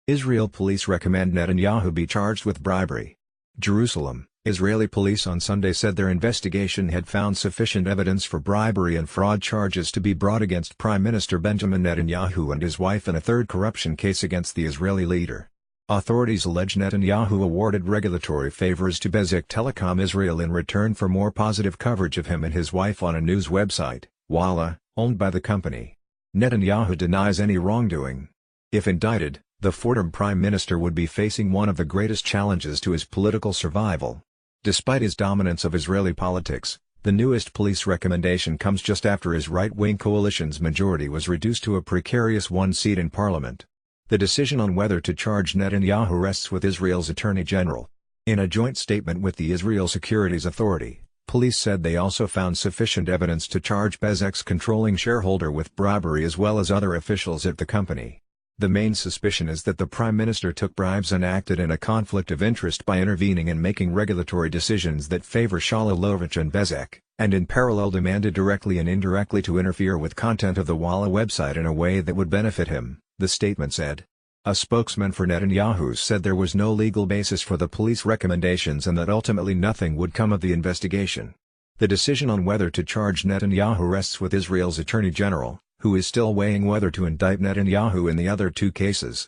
Israel police recommend Netanyahu be charged with bribery. Jerusalem, Israeli police on Sunday said their investigation had found sufficient evidence for bribery and fraud charges to be brought against Prime Minister Benjamin Netanyahu and his wife in a third corruption case against the Israeli leader. Authorities allege Netanyahu awarded regulatory favors to Bezeq Telecom Israel in return for more positive coverage of him and his wife on a news website, Walla, owned by the company. Netanyahu denies any wrongdoing. If indicted, the former prime minister would be facing one of the greatest challenges to his political survival. Despite his dominance of Israeli politics, the newest police recommendation comes just after his right-wing coalition's majority was reduced to a precarious one seat in parliament. The decision on whether to charge Netanyahu rests with Israel's Attorney General. In a joint statement with the Israel Securities Authority, police said they also found sufficient evidence to charge Bezeq's controlling shareholder with bribery as well as other officials at the company. The main suspicion is that the Prime Minister took bribes and acted in a conflict of interest by intervening and making regulatory decisions that favor Shalalovich and Bezeq, and in parallel demanded directly and indirectly to interfere with content of the Walla website in a way that would benefit him, the statement said. A spokesman for Netanyahu said there was no legal basis for the police recommendations and that ultimately nothing would come of the investigation. The decision on whether to charge Netanyahu rests with Israel's Attorney General, who is still weighing whether to indict Netanyahu in the other two cases.